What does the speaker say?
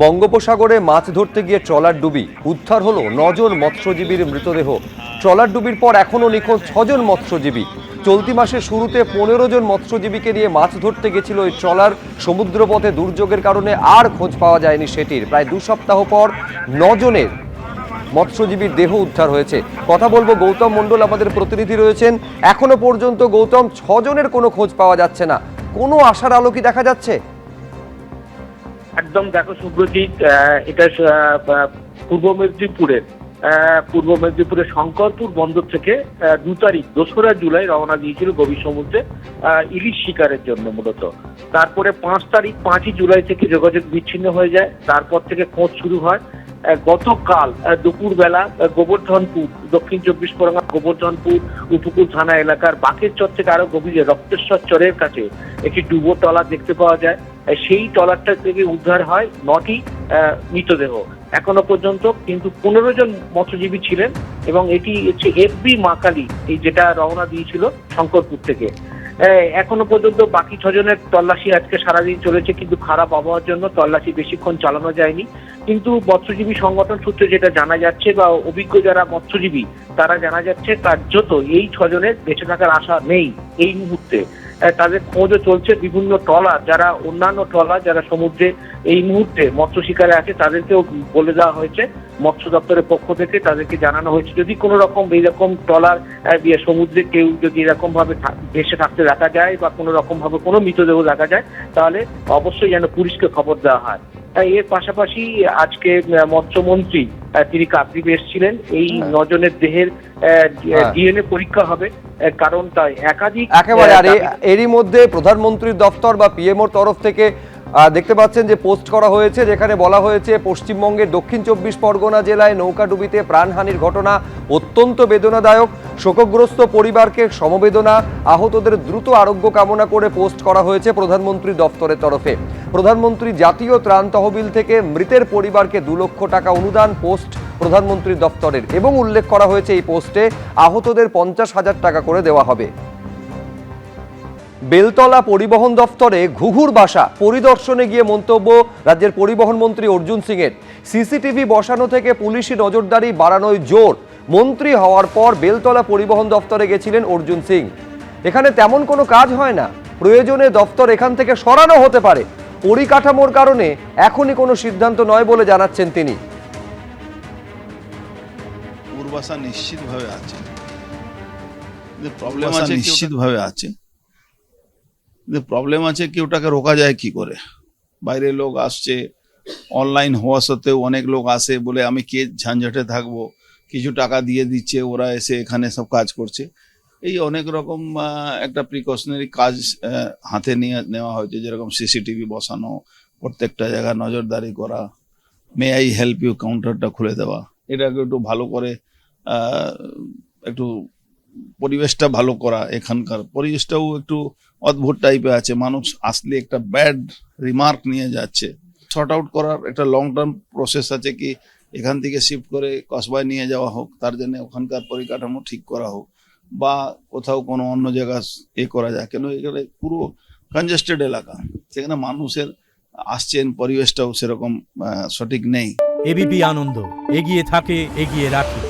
বঙ্গোপসাগরে মাছ ধরতে গিয়ে ট্রলার ডুবি, উদ্ধার হলো 9 জন মৎস্যজীবীর মৃতদেহ। ট্রলার ডুবির পর এখনও নিখোঁজ 6 জন মৎস্যজীবী। চলতি মাসের শুরুতে 15 জন মৎস্যজীবীকে নিয়ে মাছ ধরতে গেছিল এই ট্রলার। সমুদ্রপথে দুর্যোগের কারণে আর খোঁজ পাওয়া যায়নি সেটির। প্রায় 2 সপ্তাহ পর 9 জনের মৎস্যজীবীর দেহ উদ্ধার হয়েছে। কথা বলবো গৌতম মণ্ডল, আমাদের প্রতিনিধি রয়েছেন। এখনো পর্যন্ত গৌতম, 6 জনের কোনো খোঁজ পাওয়া যাচ্ছে না, কোনো আশার আলো কি দেখা যাচ্ছে? একদম, দেখো সুব্রজিৎ, এটা পূর্ব মেদিনীপুরের শঙ্করপুর বন্দর থেকে 2 তারিখ 2রা জুলাই রওনা দিয়েছিল গভীর সমুদ্রে ইলিশ শিকারের জন্য মূলত। তারপরে 5ই জুলাই থেকে যোগাযোগ বিচ্ছিন্ন হয়ে যায়। তারপর থেকে খোঁজ শুরু হয়। গতকাল দুপুরবেলা গোবর্ধনপুর, দক্ষিণ 24 পরগনা গোবর্ধনপুর উপকূল থানা এলাকার বাকের চর থেকে আরো গভীরে রক্তেশ্বর চরের কাছে একটি ডুবো ট্রলার দেখতে পাওয়া যায়। সেই ট্রলারটা থেকে উদ্ধার হয় 9টি মৃতদেহ। এখনো পর্যন্ত কিন্তু 15 জন মৎস্যজীবী ছিলেন এবং এটি হচ্ছে এফবি মাকালি, এই যেটা রওনা দিয়েছিল শঙ্করপুর থেকে। এখনো পর্যন্ত বাকি 6 জনের তল্লাশি আজকে সারাদিন চলেছে, কিন্তু খারাপ আবহাওয়ার জন্য তল্লাশি বেশিক্ষণ চালানো যায়নি। কিন্তু মৎস্যজীবী সংগঠন সূত্রে যেটা জানা যাচ্ছে বা অভিজ্ঞ যারা মৎস্যজীবী তারা জানা যাচ্ছে, কার্যত এই 6 জনের বেঁচে থাকার আশা নেই এই মুহূর্তে। তাদের খোঁজও চলছে। বিভিন্ন ট্রলার, যারা অন্যান্য ট্রলার যারা সমুদ্রে এই মুহূর্তে মৎস্য শিকারে আছে, তাদেরকেও বলে দেওয়া হয়েছে মৎস্য দপ্তরের পক্ষ থেকে, তাদেরকে জানানো হয়েছে যদি কোনো রকম এইরকম ট্রলার সমুদ্রে কেউ যদি এরকম ভাবে ভেসে থাকতে দেখা যায় বা কোনো রকম ভাবে কোনো মৃতদেহ দেখা যায়, তাহলে অবশ্যই যেন পুলিশকে খবর দেওয়া হয়। এর পাশাপাশি আজকে মৎস্যমন্ত্রী তিনি কাকদ্বীপে এসেছিলেন। এই 9 জনের দেহের ডিএনএ পরীক্ষা হবে, কারণ তাই একেবারে। আর এরই মধ্যে প্রধানমন্ত্রীর দপ্তর বা পিএমওর তরফ থেকে দেখতে পাচ্ছেন যে পোস্ট করা হয়েছে, যেখানে বলা হয়েছে পশ্চিমবঙ্গের দক্ষিণ 24 পরগনা জেলায় নৌকাডুবিতে প্রাণহানির ঘটনা অত্যন্ত বেদনাদায়ক। শোকগ্রস্ত পরিবারকে সমবেদনা, আহতদের দ্রুত আরোগ্য কামনা করে পোস্ট করা হয়েছে প্রধানমন্ত্রী দপ্তরের তরফে। প্রধানমন্ত্রী জাতীয় ত্রাণ তহবিল থেকে মৃতের পরিবারকে 2 লক্ষ টাকা অনুদান, পোস্ট প্রধানমন্ত্রী দপ্তরের। এবং উল্লেখ করা হয়েছে এই পোস্টে আহতদের 50,000 টাকা করে দেওয়া হবে। বেলতলা পরিবহন দফতরে ঘুঘুর বাসা পরিদর্শনে গিয়ে মন্তব্য রাজ্যের পরিবহন মন্ত্রী অর্জুন সিংয়ের। সিসিটিভি বসানো থেকে পুলিশি নজরদারি বাড়ানোয় জোর। মন্ত্রী হওয়ার পর বেলতলা পরিবহন দফতরে গেছিলেন অর্জুন সিং। এখানে তেমন কোনো কাজ হয় না, প্রয়োজনে দফতর এখান থেকে সরানো হতে পারে। পরিকাঠামোর কারণে এখনই কোনো সিদ্ধান্ত নয় বলে জানাচ্ছেন তিনি। পূর্বাশা নিশ্চিতভাবে আছে, প্রবলেম আছে, নিশ্চিতভাবে আছে। প্রবলেম আছে কি ওটাকে রোকা যায় কি করে? বাইরে লোক আসছে, অনলাইন হওয়া সত্ত্বেও অনেক লোক আসে বলে আমি কে ঝঞ্ঝাটে থাকবো, কিছু টাকা দিয়ে দিচ্ছে, ওরা এসে এখানে সব কাজ করছে। এই অনেক রকম একটা প্রিকশনারি কাজ হাতে নেওয়া হয়েছে, যেরকম সিসিটিভি বসানো, প্রত্যেকটা জায়গায় নজরদারি করা, মে আই হেল্প ইউ কাউন্টারটা খুলে দেওয়া, এটাকে একটু ভালো করে একটু পরিবেশটা ভালো করা। এখানকার পরিবেশটাও একটু অদ্ভুত টাইপের আছে, মানুষ আসলে একটা ব্যাড রিমার্ক নিয়ে যাচ্ছে। শর্ট আউট করার একটা লং টার্ম প্রসেস আছে, কি এখান থেকে শিফট করে কসবায় নিয়ে যাওয়া হোক, তার জন্য ওখানকার পরিকাঠামো ঠিক করা হোক, বা কোথাও কোনো অন্য জায়গা করা যায়। কেন এখানে পুরো কনজেস্টেড এলাকা, সেখানে মানুষের আসছেন, পরিবেশটাও সেরকম সঠিক নেই। এবিপি আনন্দ, এগিয়ে থাকে, এগিয়ে রাখে।